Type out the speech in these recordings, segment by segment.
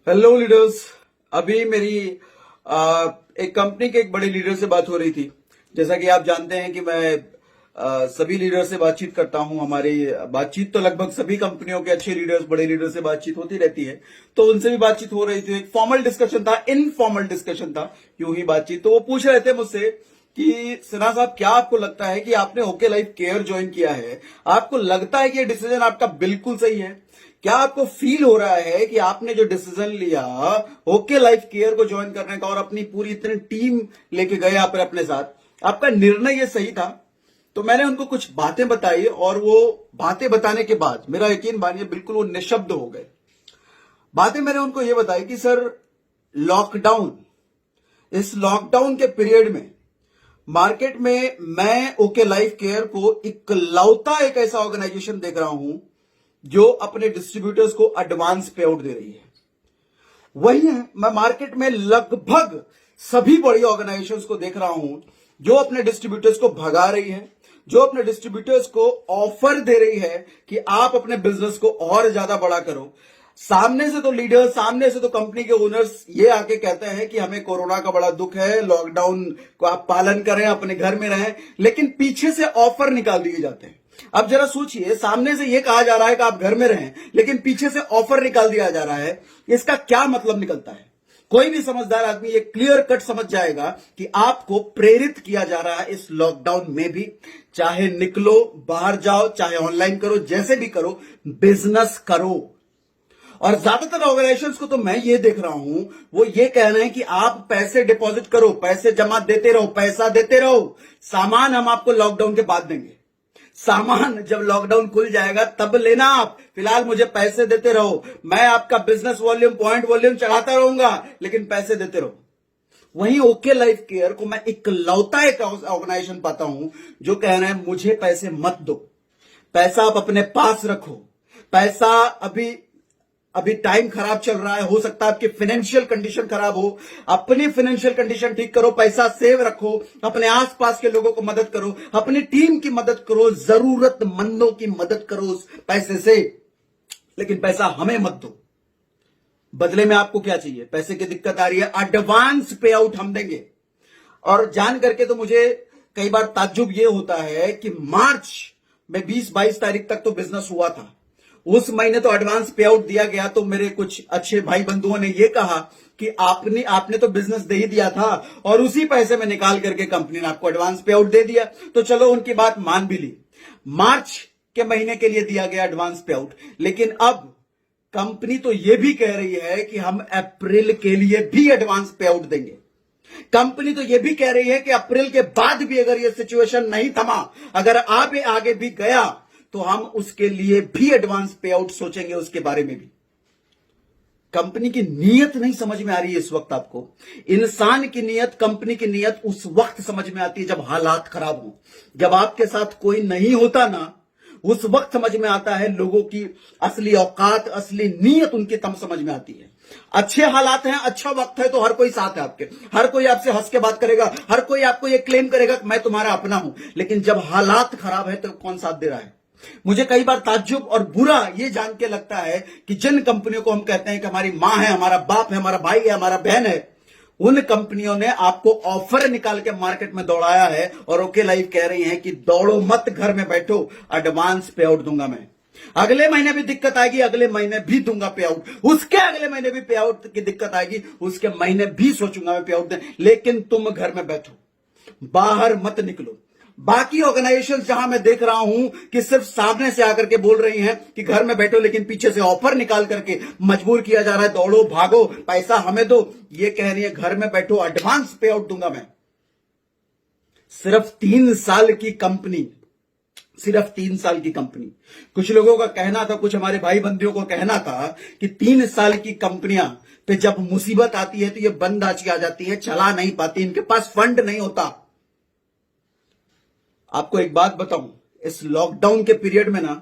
Hello leaders. अभी मेरी एक कंपनी के एक बड़े लीडर से बात हो रही थी। जैसा कि आप जानते हैं कि मैं सभी लीडर से बातचीत करता हूं। हमारी बातचीत तो लगभग सभी कंपनियों के अच्छे लीडर्स, बड़े लीडर से बातचीत होती रहती है। तो उनसे भी बातचीत हो रही थी। एक फॉर्मल डिस्कशन था, इनफॉर्मल डिस्कशन था, यूं ही बातचीत। तो वो पूछ रहे थे मुझसे कि सिन्हा साहब, क्या आपको लगता है कि आपने ओके लाइफ केयर ज्वाइन किया है, आपको लगता है कि ये डिसीजन आपका बिल्कुल सही है? क्या आपको फील हो रहा है कि आपने जो डिसीजन लिया ओके लाइफ केयर को ज्वाइन करने का और अपनी पूरी इतनी टीम लेके गए आप अपने साथ, आपका निर्णय ये सही था? तो मैंने उनको कुछ बातें बताई और वो बातें बताने के बाद मेरा यकीन मानिए बिल्कुल वो निशब्द हो गए। बातें मैंने उनको ये बताई कि सर, लॉकडाउन, इस लॉकडाउन के पीरियड में मार्केट में मैं ओके लाइफ केयर को इकलौता एक ऐसा ऑर्गेनाइजेशन देख रहा हूं जो अपने डिस्ट्रीब्यूटर्स को एडवांस पे आउट दे रही है। वही है, मैं मार्केट में लगभग सभी बड़ी ऑर्गेनाइजेशंस को देख रहा हूं जो अपने डिस्ट्रीब्यूटर्स को भगा रही है, जो अपने डिस्ट्रीब्यूटर्स को ऑफर दे रही है कि आप अपने बिजनेस को और ज्यादा बड़ा करो। सामने से तो लीडर्स, सामने से तो कंपनी के ओनर्स ये आके कहते हैं कि हमें कोरोना का बड़ा दुख है, लॉकडाउन को आप पालन करें, अपने घर में रहें, लेकिन पीछे से ऑफर निकाल दिए जाते हैं। अब जरा सोचिए, सामने से ये कहा जा रहा है कि आप घर में रहें, लेकिन पीछे से ऑफर निकाल दिया जा रहा है। इसका क्या मतलब निकलता है? कोई भी समझदार आदमी ये क्लियर कट समझ जाएगा कि आपको प्रेरित किया जा रहा है इस लॉकडाउन में भी, चाहे निकलो, बाहर जाओ, चाहे ऑनलाइन करो, जैसे भी करो, बिजनेस करो। और ज्यादातर ऑर्गेनाइजेशंस को तो मैं ये देख रहा हूं, वो ये कह रहे हैं कि आप पैसे डिपॉजिट करो, पैसे जमा देते रहो, पैसा देते रहो, सामान हम आपको लॉकडाउन के बाद देंगे। सामान जब लॉकडाउन खुल जाएगा तब लेना आप, फिलहाल मुझे पैसे देते रहो, मैं आपका बिजनेस वॉल्यूम, पॉइंट वॉल्यूम चढ़ाता रहूंगा, लेकिन पैसे देते रहो। वहीं ओके लाइफ केयर को मैं इकलौता एक ऑर्गेनाइजेशन पाता हूं जो कह रहे हैं मुझे पैसे मत दो, पैसा आप अपने पास रखो। पैसा अभी अभी टाइम खराब चल रहा है, हो सकता है आपकी फाइनेंशियल कंडीशन खराब हो, अपनी फाइनेंशियल कंडीशन ठीक करो, पैसा सेव रखो, अपने आसपास के लोगों को मदद करो, अपनी टीम की मदद करो, जरूरतमंदों की मदद करो उस पैसे से, लेकिन पैसा हमें मत दो। बदले में आपको क्या चाहिए? पैसे की दिक्कत आ रही है, एडवांस पे आउट हम देंगे। और जान करके तो मुझे कई बार ताज्जुब ये होता है कि मार्च में 20-22 तारीख तक तो बिजनेस हुआ था, उस महीने तो एडवांस पे आउट दिया गया। तो मेरे कुछ अच्छे भाई बंधुओं ने ये कहा कि आपने तो बिजनेस दे ही दिया था और उसी पैसे में निकाल करके कंपनी ने आपको एडवांस पे आउट दे दिया। तो चलो उनकी बात मान भी ली, मार्च के महीने के लिए दिया गया एडवांस पे आउट। लेकिन अब कंपनी तो यह भी कह रही है कि हम अप्रैल के लिए भी एडवांस पे आउट देंगे। कंपनी तो यह भी कह रही है कि अप्रैल के बाद भी अगर यह सिचुएशन नहीं थमा, अगर आगे भी गया, तो हम उसके लिए भी एडवांस पे आउट सोचेंगे, उसके बारे में भी। कंपनी की नीयत नहीं समझ में आ रही है इस वक्त आपको। इंसान की नीयत, कंपनी की नीयत उस वक्त समझ में आती है जब हालात खराब हो, जब आपके साथ कोई नहीं होता ना, उस वक्त समझ में आता है लोगों की असली औकात, असली नीयत उनकी तब समझ में आती है। अच्छे हालात हैं, अच्छा वक्त है, तो हर कोई साथ है आपके, हर कोई आपसे हंस के बात करेगा, हर कोई आपको ये क्लेम करेगा कि मैं तुम्हारा अपना हूं। लेकिन जब हालात खराब है तो कौन साथ दे रहा है? मुझे कई बार ताज्जुब और बुरा ये जान के लगता है कि जिन कंपनियों को हम कहते हैं कि हमारी मां है, हमारा बाप है, हमारा भाई है, हमारा बहन है, उन कंपनियों ने आपको ऑफर निकाल के मार्केट में दौड़ाया है और ओके लाइफ कह रही है कि दौड़ो मत, घर में बैठो, एडवांस पे आउट दूंगा मैं। अगले महीने भी दिक्कत आएगी, अगले महीने भी दूंगा पे आउट, उसके अगले महीने भी पे आउट की दिक्कत आएगी, उसके महीने भी सोचूंगा मैं पे आउट दें, लेकिन तुम घर में बैठो, बाहर मत निकलो। बाकी ऑर्गेनाइजेशन जहां मैं देख रहा हूं कि सिर्फ सामने से आकर के बोल रही हैं कि घर में बैठो, लेकिन पीछे से ऑफर निकाल करके मजबूर किया जा रहा है, दौड़ो भागो, पैसा हमें दो। ये कह रही है घर में बैठो, एडवांस पे आउट दूंगा मैं। सिर्फ 3 साल की कंपनी, सिर्फ 3 साल की कंपनी। कुछ लोगों का कहना था, कुछ हमारे भाई बंधुओं को कहना था कि 3 साल की कंपनियां पे जब मुसीबत आती है तो ये बंद आची आ जाती है, चला नहीं पाती, इनके पास फंड नहीं होता। आपको एक बात बताऊं, इस लॉकडाउन के पीरियड में ना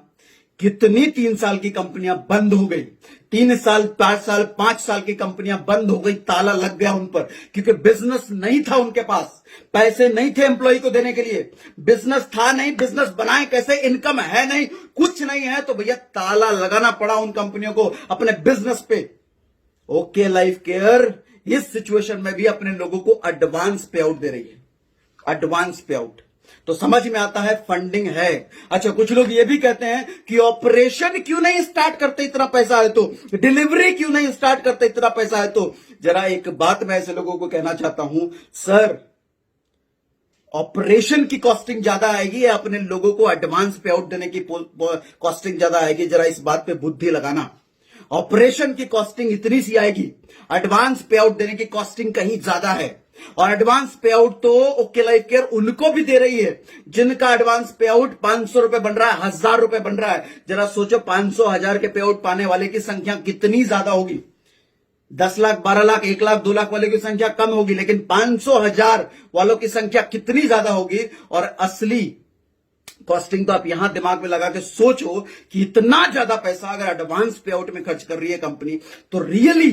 कितनी 3 साल की कंपनियां बंद हो गई। 3 साल, 4 साल, 5 साल की कंपनियां बंद हो गई, ताला लग गया उन पर, क्योंकि बिजनेस नहीं था उनके पास, पैसे नहीं थे एम्प्लॉय को देने के लिए, बिजनेस था नहीं, बिजनेस बनाए कैसे, इनकम है नहीं, कुछ नहीं है, तो भैया ताला लगाना पड़ा उन कंपनियों को अपने बिजनेस पे। ओके लाइफ केयर इस सिचुएशन में भी अपने लोगों को एडवांस पे आउट दे रही है, एडवांस पे आउट। तो समझ में आता है फंडिंग है। अच्छा, कुछ लोग ये भी कहते हैं कि ऑपरेशन क्यों नहीं स्टार्ट करते इतना पैसा है तो, डिलीवरी क्यों नहीं स्टार्ट करते इतना पैसा है तो। जरा एक बात मैं ऐसे लोगों को कहना चाहता हूं, सर ऑपरेशन की कॉस्टिंग ज्यादा आएगी या अपने लोगों को एडवांस पे आउट देने की कॉस्टिंग ज्यादा आएगी? जरा इस बात पे बुद्धि लगाना। ऑपरेशन की कॉस्टिंग इतनी सी आएगी, एडवांस पे आउट देने की कॉस्टिंग कहीं ज्यादा है। और एडवांस पे आउट तो ओके लाइफ केयर उनको भी दे रही है जिनका एडवांस पे आउट 500 रुपए बन रहा है, 1000 रुपए बन रहा है। जरा सोचो 500 1000 के पे आउट पाने वाले की संख्या कितनी ज्यादा होगी। 10 लाख 12 लाख 1 लाख 2 लाख वाले की संख्या कम होगी, लेकिन 500 1000 वालों की संख्या कितनी ज्यादा होगी। और असली कॉस्टिंग तो आप यहां दिमाग में लगा के सोचो कि इतना ज्यादा पैसा अगर एडवांस पे आउट में खर्च कर रही है कंपनी, तो रियली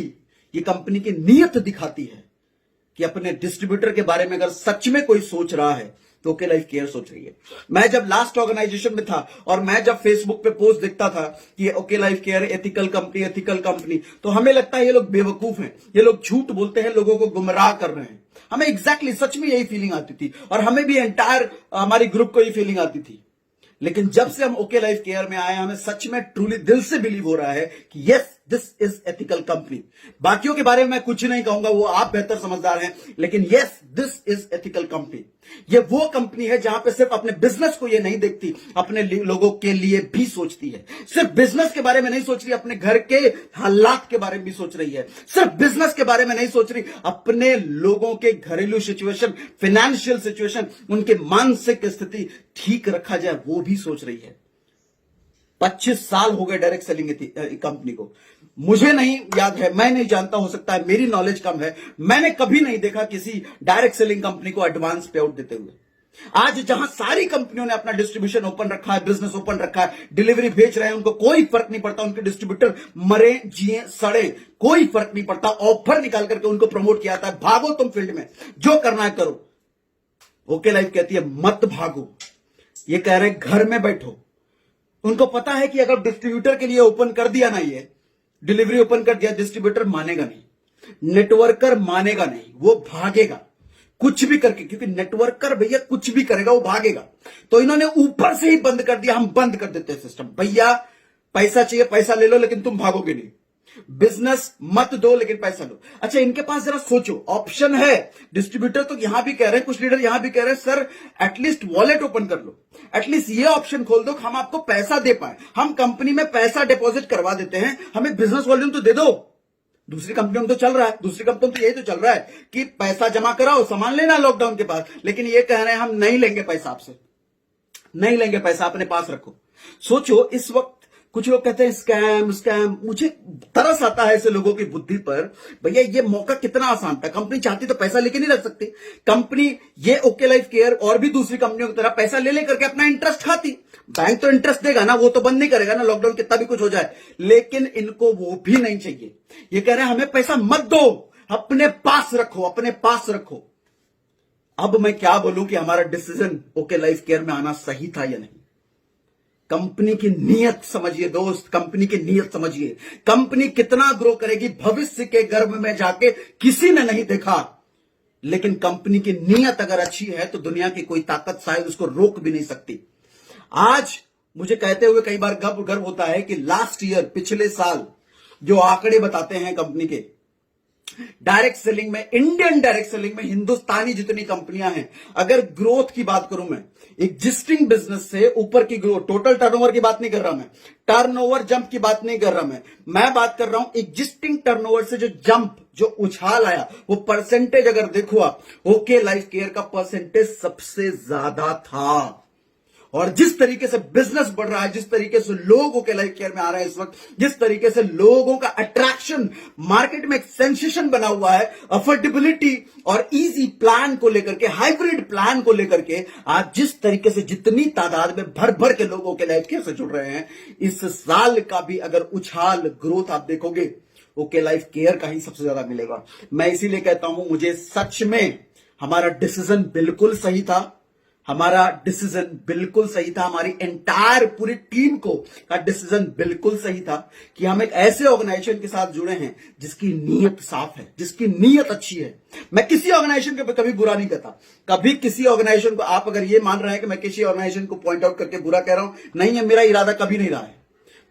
ये कंपनी की नीयत दिखाती है कि अपने डिस्ट्रीब्यूटर के बारे में अगर सच में कोई सोच रहा है तो ओके लाइफ केयर सोच रही है। मैं जब लास्ट ऑर्गेनाइजेशन में था और मैं जब फेसबुक पे पोस्ट देखता था कि okay life care ethical company, तो हमें लगता है ये लोग बेवकूफ हैं, ये लोग झूठ बोलते हैं, लोगों को गुमराह कर रहे हैं। हमें एग्जैक्टली सच में यही फीलिंग आती थी और हमें भी एंटायर हमारी ग्रुप को यही फीलिंग आती थी। लेकिन जब से हम ओके लाइफ केयर में आए, हमें सच में ट्रूली दिल से बिलीव हो रहा है कि yes this is ethical company. बाकियों के बारे में मैं कुछ नहीं कहूंगा, वो आप बेहतर समझदार हैं, लेकिन yes this is ethical company. ये वो कंपनी है जहां पे सिर्फ अपने बिजनेस को ये नहीं देखती, अपने लोगों के लिए भी सोचती है। सिर्फ बिजनेस के बारे में नहीं सोच रही, अपने घर के हालात के बारे में भी सोच रही है। सिर्फ बिजनेस के बारे में नहीं सोच रही, अपने लोगों के घरेलू सिचुएशन, फाइनेंशियल सिचुएशन, उनके मानसिक स्थिति ठीक रखा जाए वो भी सोच रही है। 25 साल हो गए डायरेक्ट सेलिंग कंपनी को। मुझे नहीं याद है, मैं नहीं जानता, हो सकता है मेरी नॉलेज कम है, मैंने कभी नहीं देखा किसी डायरेक्ट सेलिंग कंपनी को एडवांस पे आउट देते हुए। आज जहां सारी कंपनियों ने अपना डिस्ट्रीब्यूशन ओपन रखा है, बिजनेस ओपन रखा है, डिलीवरी भेज रहे हैं, उनको कोई फर्क नहीं पड़ता, उनके डिस्ट्रीब्यूटर मरे जिए सड़े, कोई फर्क नहीं पड़ता। ऑफर निकाल करके उनको प्रमोट किया जाता है, भागो तुम फील्ड में, जो करना है करो। ओके लाइफ कहती है मत भागो, ये कह रहे घर में बैठो। उनको पता है कि अगर डिस्ट्रीब्यूटर के लिए ओपन कर दिया ना, ये डिलीवरी ओपन कर दिया, डिस्ट्रीब्यूटर मानेगा नहीं, नेटवर्कर मानेगा नहीं, वो भागेगा कुछ भी करके, क्योंकि नेटवर्कर भैया कुछ भी करेगा वो भागेगा। तो इन्होंने ऊपर से ही बंद कर दिया, हम बंद कर देते हैं सिस्टम। भैया पैसा चाहिए, पैसा ले लो, लेकिन तुम भागोगे नहीं। बिजनेस मत दो, लेकिन पैसा लो। अच्छा, इनके पास जरा सोचो, ऑप्शन है। डिस्ट्रीब्यूटर तो यहां भी कह रहे हैं, कुछ लीडर यहां भी कह रहे हैं, सर एटलीस्ट वॉलेट ओपन कर लो, एटलीस्ट ये ऑप्शन खोल दो, हम आपको पैसा दे पाए, हम कंपनी में पैसा डिपॉजिट करवा देते हैं, हमें बिजनेस वॉल्यूम तो दे दो। दूसरी कंपनियों में तो चल रहा है, दूसरी कंपनियों में तो यही तो चल रहा है कि पैसा जमा कराओ, सामान लेना लॉकडाउन के बाद। लेकिन ये कह रहे हैं हम नहीं लेंगे पैसा आपसे, नहीं लेंगे पैसा, अपने पास रखो। सोचो, इस वक्त कुछ लोग कहते हैं स्कैम स्कैम, मुझे तरस आता है ऐसे लोगों की बुद्धि पर। भैया ये मौका कितना आसान था, कंपनी चाहती तो पैसा लेके नहीं रख सकती। कंपनी ये ओके लाइफ केयर और भी दूसरी कंपनियों की तरह पैसा ले लेकर के अपना इंटरेस्ट खाती। बैंक तो इंटरेस्ट देगा ना, वो तो बंद नहीं करेगा ना, लॉकडाउन कितना भी कुछ हो जाए। लेकिन इनको वो भी नहीं चाहिए, ये कह रहे हैं हमें पैसा मत दो, अपने पास रखो, अपने पास रखो। अब मैं क्या बोलूं कि हमारा डिसीजन ओके लाइफ केयर में आना सही था या नहीं। कंपनी की नीयत समझिए दोस्त, कंपनी की नीयत समझिए। कंपनी कितना ग्रो करेगी भविष्य के गर्भ में जाके किसी ने नहीं देखा, लेकिन कंपनी की नीयत अगर अच्छी है तो दुनिया की कोई ताकत शायद उसको रोक भी नहीं सकती। आज मुझे कहते हुए कई बार गर्व होता है कि लास्ट ईयर, पिछले साल जो आंकड़े बताते हैं कंपनी के डायरेक्ट सेलिंग में, इंडियन डायरेक्ट सेलिंग में हिंदुस्तानी जितनी कंपनियां हैं, अगर ग्रोथ की बात करूं मैं, एग्जिस्टिंग बिजनेस से ऊपर की ग्रोथ, टोटल टर्नओवर की बात नहीं कर रहा मैं, टर्नओवर जंप की बात नहीं कर रहा मैं बात कर रहा हूं एग्जिस्टिंग टर्नओवर से जो जंप, जो उछाल आया, वो परसेंटेज अगर देखो आप, ओके लाइफ केयर का परसेंटेज सबसे ज्यादा था। और जिस तरीके से बिजनेस बढ़ रहा है, जिस तरीके से लोग ओके लाइफ केयर में आ रहे हैं इस वक्त, जिस तरीके से लोगों का अट्रैक्शन मार्केट में एक सेंसेशन बना हुआ है, अफोर्डेबिलिटी और इजी प्लान को लेकर के, हाइब्रिड प्लान को लेकर के, आज जिस तरीके से जितनी तादाद में भर भर के लोग ओके लाइफ केयर से जुड़ रहे हैं, इस साल का भी अगर उछाल ग्रोथ आप देखोगे, ओके लाइफ केयर का ही सबसे ज्यादा मिलेगा। मैं इसीलिए कहता हूं, मुझे सच में हमारा डिसीजन बिल्कुल सही था। हमारा डिसीजन बिल्कुल सही था, हमारी एंटायर पूरी टीम को का डिसीजन बिल्कुल सही था कि हम एक ऐसे ऑर्गेनाइजेशन के साथ जुड़े हैं जिसकी नीयत साफ है, जिसकी नीयत अच्छी है। मैं किसी ऑर्गेनाइजेशन के कभी बुरा नहीं कहता, कभी किसी ऑर्गेनाइजेशन को आप अगर ये मान रहे हैं कि मैं किसी ऑर्गेनाइजेशन को पॉइंट आउट करके बुरा कह रहा हूं, नहीं है, मेरा इरादा कभी नहीं रहा है।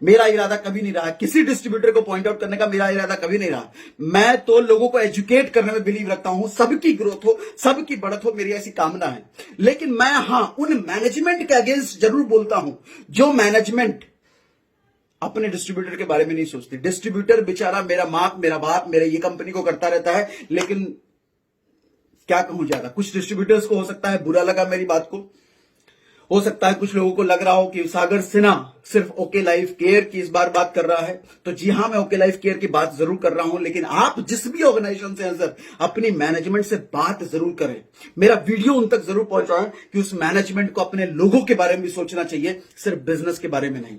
मेरा इरादा कभी नहीं रहा, किसी डिस्ट्रीब्यूटर को पॉइंट आउट करने का मेरा इरादा कभी नहीं रहा। मैं तो लोगों को एजुकेट करने में बिलीव रखता हूं, सबकी ग्रोथ हो, सबकी बढ़त हो, मेरी ऐसी कामना है। लेकिन मैं उन मैनेजमेंट के अगेंस्ट जरूर बोलता हूं जो मैनेजमेंट अपने डिस्ट्रीब्यूटर के बारे में नहीं सोचती। डिस्ट्रीब्यूटर बेचारा मेरा माप, मेरा बाप, मेरे ये कंपनी को करता रहता है, लेकिन क्या कहूं ज्यादा, कुछ डिस्ट्रीब्यूटर्स को हो सकता है बुरा लगा मेरी बात को, हो सकता है कुछ लोगों को लग रहा हो कि सागर सिन्हा सिर्फ ओके लाइफ केयर की इस बार बात कर रहा है। तो जी हां, मैं ओके लाइफ केयर की बात जरूर कर रहा हूं, लेकिन आप जिस भी ऑर्गेनाइजेशन से हैं सर, अपनी मैनेजमेंट से बात जरूर करें। मेरा वीडियो उन तक जरूर पहुंचाएं कि उस मैनेजमेंट को अपने लोगों के बारे में भी सोचना चाहिए, सिर्फ बिजनेस के बारे में नहीं।